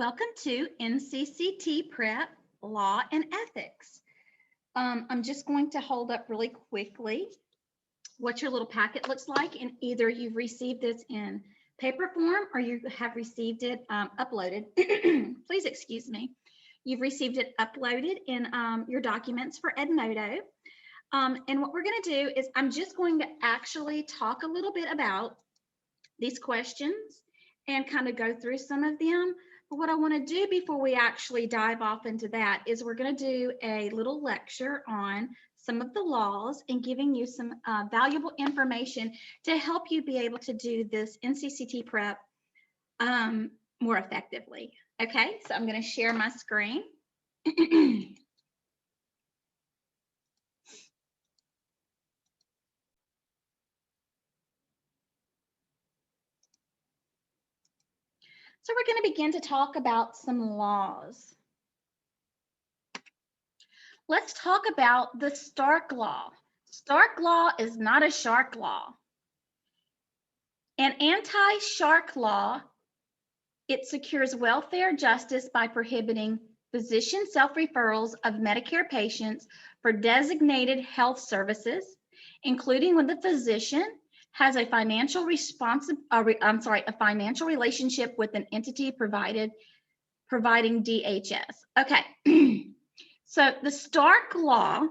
Welcome to Ncct Prep Law and Ethics. I'm just going to hold up really quickly what your little packet looks like, and either you've received this in paper form or you have received it uploaded. Please excuse me. You've received it uploaded in your documents for Edmodo. And what we're going to do is I'm just going to actually talk a little bit about these questions and kind of go through some of them. But what I want to do before we actually dive off into that is we're going to do a little lecture on some of the laws and giving you some valuable information to help you be able to do this Ncct prep more effectively. Okay, so I'm going to share my screen. So we're going to begin to talk about some laws. Let's talk about the Stark Law. Stark Law is not a shark law. An anti-shark law, it secures welfare justice by prohibiting physician self-referrals of Medicare patients for designated health services, including when the physician has a financial relationship with an entity providing DHS. Okay, so the Stark Law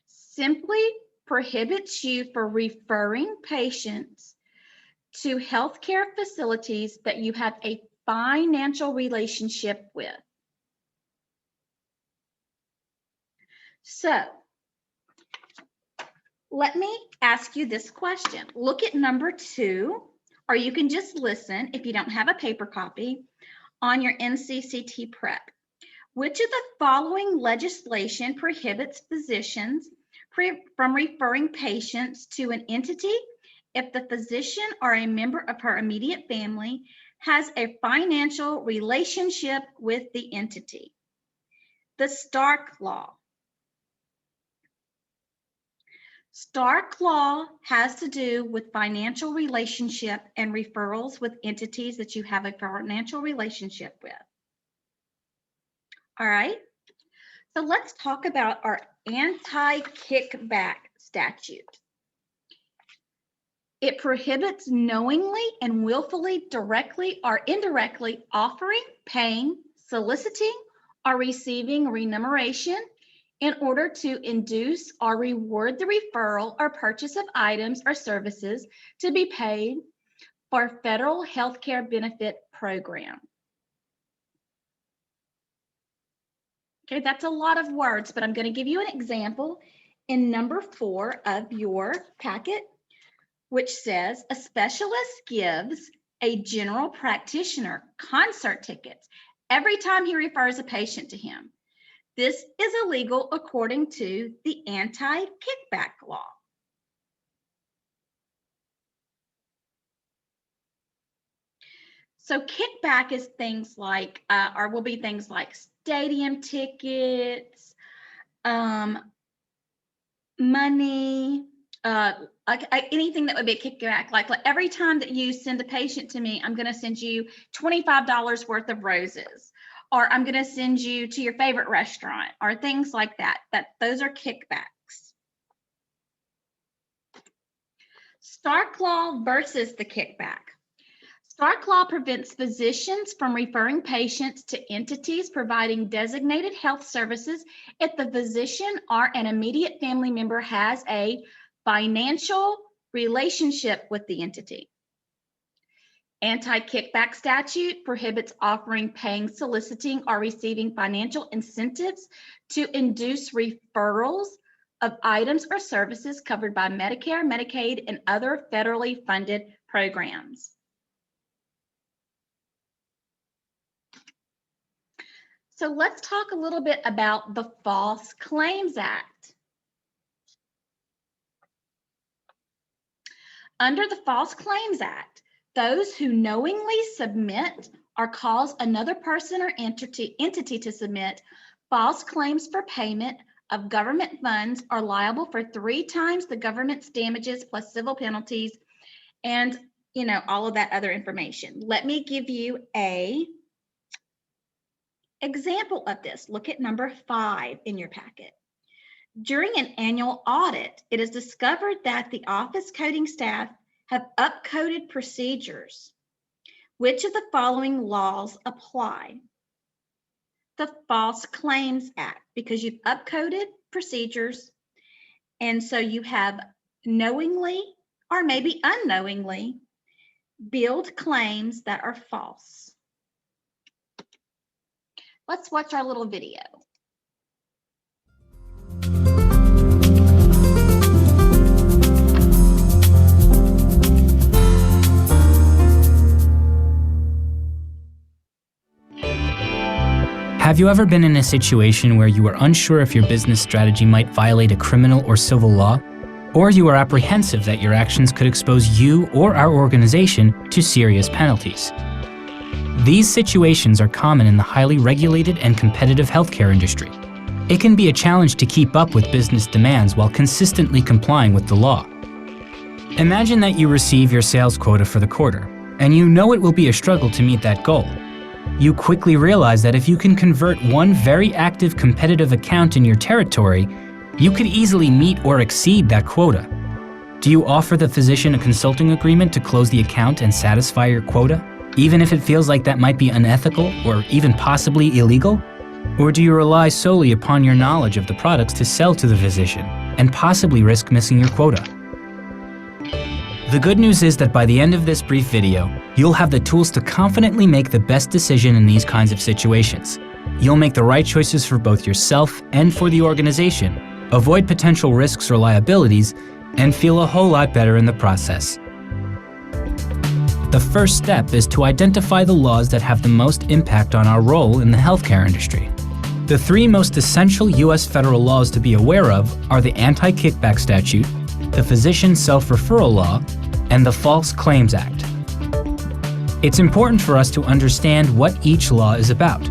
simply prohibits you from referring patients to healthcare facilities that you have a financial relationship with. So let me ask you this question. Look at number 2, or you can just listen if you don't have a paper copy on your Ncct prep. Which of the following legislation prohibits physicians from referring patients to an entity if the physician or a member of her immediate family has a financial relationship with the entity? The Stark Law. Stark Law has to do with financial relationship and referrals with entities that you have a financial relationship with. All right, so let's talk about our anti-kickback statute. It prohibits knowingly and willfully, directly or indirectly offering, paying, soliciting, or receiving remuneration in order to induce or reward the referral or purchase of items or services to be paid for federal healthcare benefit program. Okay, that's a lot of words, but I'm going to give you an example in number 4 of your packet, which says a specialist gives a general practitioner concert tickets every time he refers a patient to him. This is illegal according to the anti-kickback law. So kickback is things like, or will be things like stadium tickets, money, anything that would be a kickback. Like every time that you send a patient to me, I'm going to send you $25 worth of roses, or I'm going to send you to your favorite restaurant, or things like that. Those are kickbacks. Stark Law versus the kickback. Stark Law prevents physicians from referring patients to entities providing designated health services if the physician or an immediate family member has a financial relationship with the entity. Anti-kickback statute prohibits offering, paying, soliciting, or receiving financial incentives to induce referrals of items or services covered by Medicare, Medicaid, and other federally funded programs. So let's talk a little bit about the False Claims Act. Under the False Claims Act, those who knowingly submit or cause another person or entity to submit false claims for payment of government funds are liable for 3 times the government's damages plus civil penalties. And all of that other information. Let me give you a example of this. Look at number 5 in your packet. During an annual audit, it is discovered that the office coding staff have upcoded procedures. Which of the following laws apply? The False Claims Act, because you've upcoded procedures, and so you have knowingly or maybe unknowingly billed claims that are false. Let's watch our little video. Have you ever been in a situation where you were unsure if your business strategy might violate a criminal or civil law? Or you are apprehensive that your actions could expose you or our organization to serious penalties? These situations are common in the highly regulated and competitive healthcare industry. It can be a challenge to keep up with business demands while consistently complying with the law. Imagine that you receive your sales quota for the quarter, and you know it will be a struggle to meet that goal. You quickly realize that if you can convert one very active competitive account in your territory, you could easily meet or exceed that quota. Do you offer the physician a consulting agreement to close the account and satisfy your quota, even if it feels like that might be unethical or even possibly illegal? Or do you rely solely upon your knowledge of the products to sell to the physician and possibly risk missing your quota? The good news is that by the end of this brief video, you'll have the tools to confidently make the best decision in these kinds of situations. You'll make the right choices for both yourself and for the organization, avoid potential risks or liabilities, and feel a whole lot better in the process. The first step is to identify the laws that have the most impact on our role in the healthcare industry. The 3 most essential U.S. federal laws to be aware of are the Anti-kickback statute, the Physician Self-Referral Law, and the False Claims Act. It's important for us to understand what each law is about.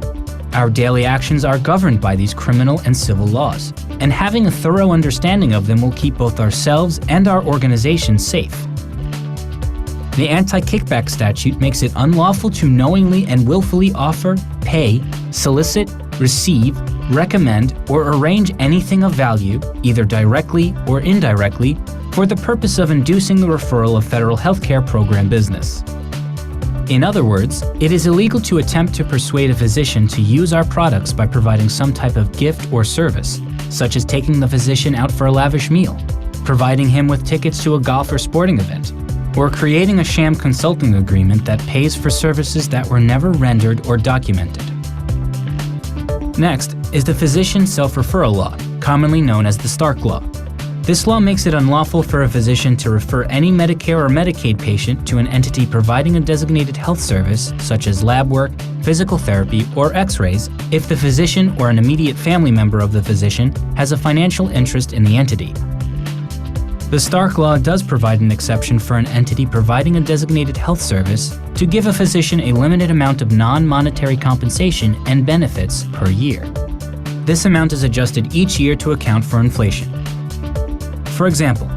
Our daily actions are governed by these criminal and civil laws, and having a thorough understanding of them will keep both ourselves and our organization safe. The Anti-kickback statute makes it unlawful to knowingly and willfully offer, pay, solicit, receive, recommend, or arrange anything of value, either directly or indirectly, for the purpose of inducing the referral of federal healthcare program business. In other words, it is illegal to attempt to persuade a physician to use our products by providing some type of gift or service, such as taking the physician out for a lavish meal, providing him with tickets to a golf or sporting event, or creating a sham consulting agreement that pays for services that were never rendered or documented. Next is the Physician Self-Referral Law, commonly known as the Stark Law. This law makes it unlawful for a physician to refer any Medicare or Medicaid patient to an entity providing a designated health service, such as lab work, physical therapy, or x-rays, if the physician or an immediate family member of the physician has a financial interest in the entity. The Stark Law does provide an exception for an entity providing a designated health service to give a physician a limited amount of non-monetary compensation and benefits per year. This amount is adjusted each year to account for inflation. For example,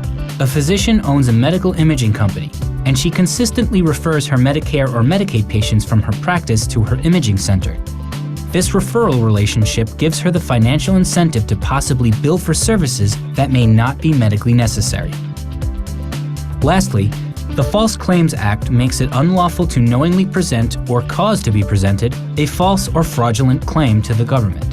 a physician owns a medical imaging company, and she consistently refers her Medicare or Medicaid patients from her practice to her imaging center. This referral relationship gives her the financial incentive to possibly bill for services that may not be medically necessary. Lastly, the False Claims Act makes it unlawful to knowingly present or cause to be presented a false or fraudulent claim to the government.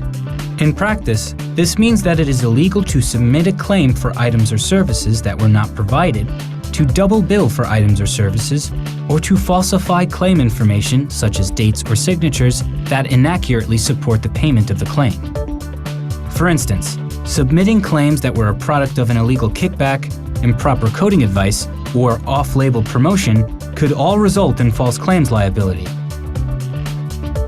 In practice, this means that it is illegal to submit a claim for items or services that were not provided, to double bill for items or services, or to falsify claim information such as dates or signatures that inaccurately support the payment of the claim. For instance, submitting claims that were a product of an illegal kickback, improper coding advice, or off-label promotion could all result in false claims liability.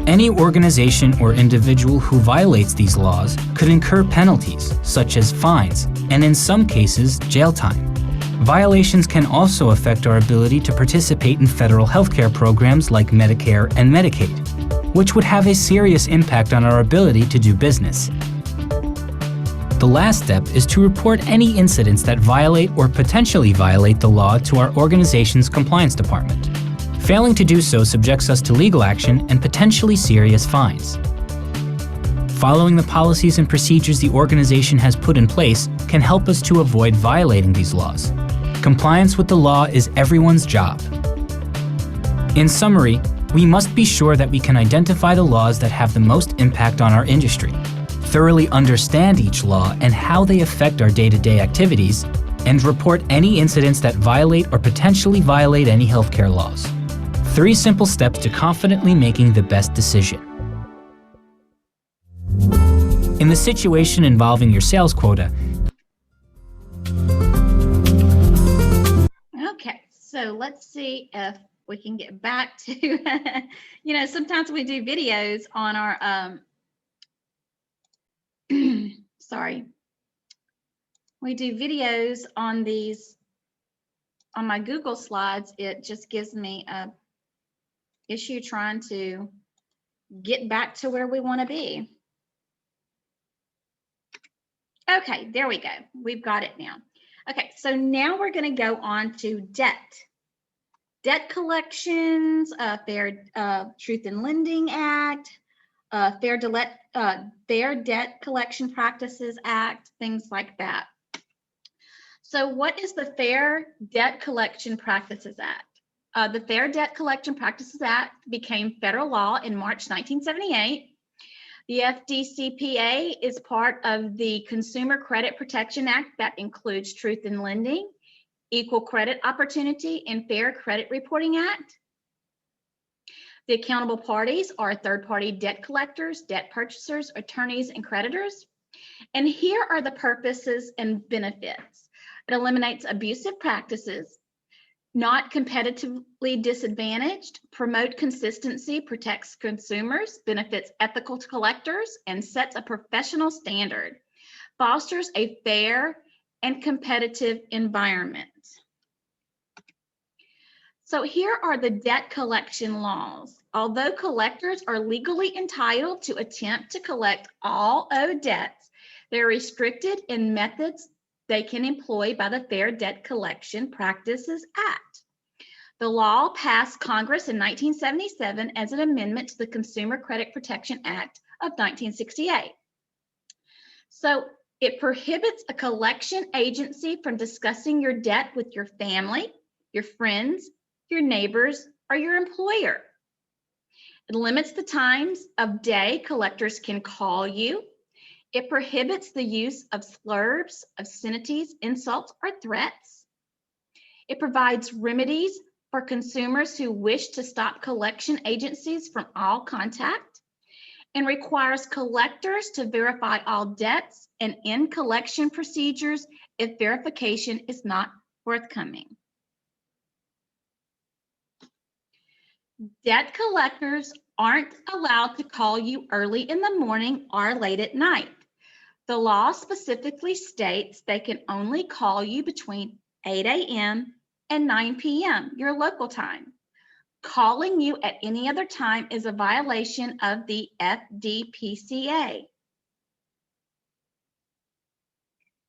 Any organization or individual who violates these laws could incur penalties, such as fines, and in some cases, jail time. Violations can also affect our ability to participate in federal healthcare programs like Medicare and Medicaid, which would have a serious impact on our ability to do business. The last step is to report any incidents that violate or potentially violate the law to our organization's compliance department. Failing to do so subjects us to legal action and potentially serious fines. Following the policies and procedures the organization has put in place can help us to avoid violating these laws. Compliance with the law is everyone's job. In summary, we must be sure that we can identify the laws that have the most impact on our industry, thoroughly understand each law and how they affect our day-to-day activities, and report any incidents that violate or potentially violate any healthcare laws. 3 simple steps to confidently making the best decision. In the situation involving your sales quota. Okay, so let's see if we can get back to, sometimes we do videos on our, sorry, we do videos on these, on my Google Slides. It just gives me a issue trying to get back to where we want to be. Okay, there we go. We've got it now. Okay, so now we're going to go on to debt. Debt collections, Fair Truth in Lending Act, Fair Debt Collection Practices Act, things like that. So what is the Fair Debt Collection Practices Act? The Fair Debt Collection Practices Act became federal law in March 1978. The FDCPA is part of the Consumer Credit Protection Act that includes Truth in Lending, Equal Credit Opportunity, and Fair Credit Reporting Act. The accountable parties are third-party debt collectors, debt purchasers, attorneys, and creditors. And here are the purposes and benefits. It eliminates abusive practices, not competitively disadvantaged, promote consistency, protects consumers, benefits ethical collectors, and sets a professional standard, fosters a fair and competitive environment. So here are the debt collection laws. Although collectors are legally entitled to attempt to collect all owed debts, they're restricted in methods they can employ by the Fair Debt Collection Practices Act. The law passed Congress in 1977 as an amendment to the Consumer Credit Protection Act of 1968. So it prohibits a collection agency from discussing your debt with your family, your friends, your neighbors, or your employer. It limits the times of day collectors can call you. It prohibits the use of slurs, obscenities, insults, or threats. It provides remedies for consumers who wish to stop collection agencies from all contact, and requires collectors to verify all debts and end collection procedures if verification is not forthcoming. Debt collectors aren't allowed to call you early in the morning or late at night. The law specifically states they can only call you between 8 a.m. and 9 p.m., your local time. Calling you at any other time is a violation of the FDPCA.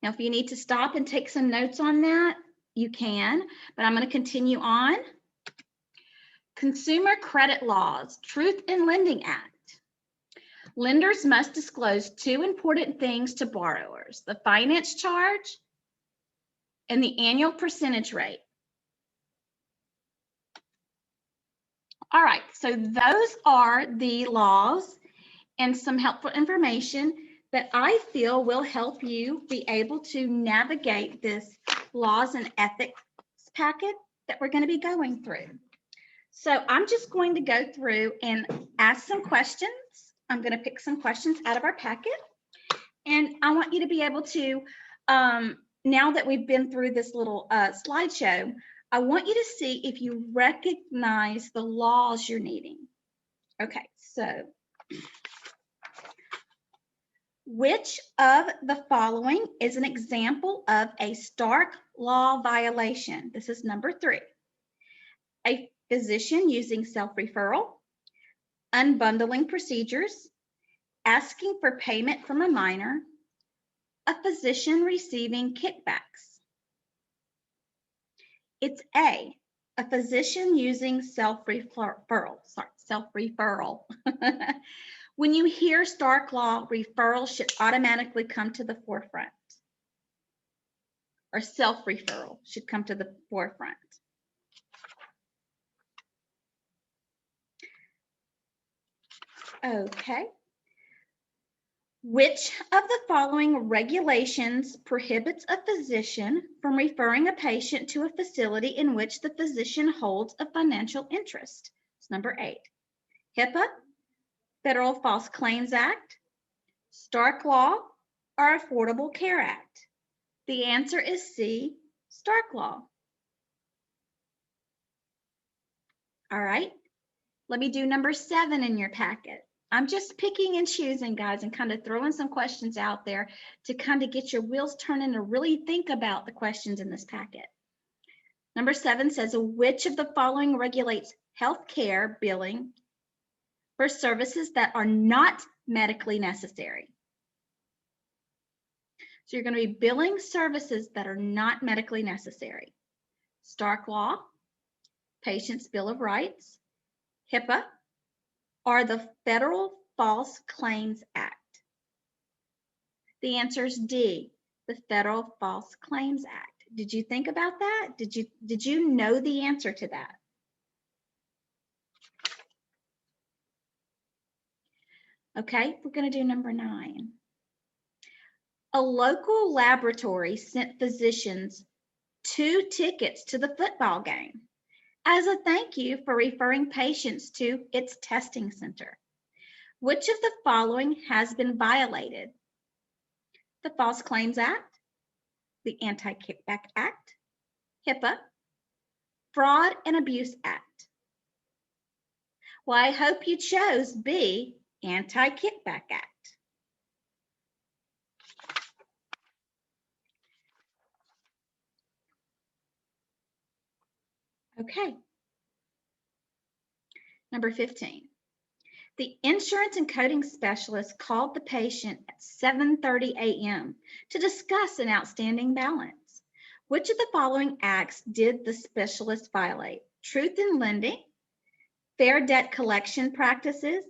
Now, if you need to stop and take some notes on that, you can, but I'm going to continue on. Consumer credit laws, Truth in Lending Act. Lenders must disclose 2 important things to borrowers: the finance charge and the annual percentage rate. All right, so those are the laws and some helpful information that I feel will help you be able to navigate this laws and ethics packet that we're going to be going through. So I'm just going to go through and ask some questions. I'm going to pick some questions out of our packet. And I want you to be able to, now that we've been through this little slideshow, I want you to see if you recognize the laws you're needing. Okay, so which of the following is an example of a Stark law violation? This is number 3. A physician using self-referral, unbundling procedures, asking for payment from a minor, a physician receiving kickbacks? It's A, a physician using self-referral. When you hear Stark Law, referral should automatically come to the forefront, or self-referral should come to the forefront. Okay. Which of the following regulations prohibits a physician from referring a patient to a facility in which the physician holds a financial interest? It's number 8. HIPAA, Federal False Claims Act, Stark Law, or Affordable Care Act? The answer is C, Stark Law. All right, let me do number 7 in your packet. I'm just picking and choosing, guys, and kind of throwing some questions out there to kind of get your wheels turning to really think about the questions in this packet. Number 7 says, which of the following regulates healthcare billing for services that are not medically necessary? So you're going to be billing services that are not medically necessary. Stark Law, Patient's Bill of Rights, HIPAA, or the Federal False Claims Act? The answer is D, the Federal False Claims Act. Did you think about that? Did you know the answer to that? Okay, we're going to do number 9. A local laboratory sent physicians 2 tickets to the football game as a thank you for referring patients to its testing center. Which of the following has been violated? The False Claims Act, the Anti-Kickback Act, HIPAA, Fraud and Abuse Act? Well, I hope you chose B, Anti-Kickback Act. Okay. Number 15. The insurance and coding specialist called the patient at 7:30 a.m. to discuss an outstanding balance. Which of the following acts did the specialist violate? Truth in lending, fair debt collection practices,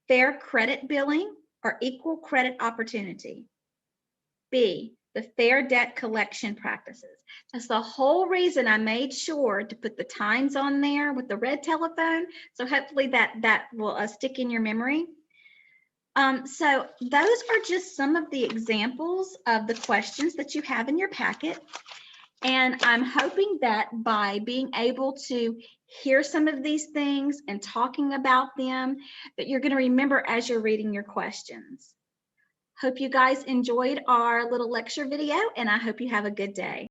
fair credit billing, or equal credit opportunity? B, the fair debt collection practices. That's the whole reason I made sure to put the times on there with the red telephone. So hopefully that will stick in your memory. So those are just some of the examples of the questions that you have in your packet. And I'm hoping that by being able to hear some of these things and talking about them, that you're going to remember as you're reading your questions. Hope you guys enjoyed our little lecture video, and I hope you have a good day.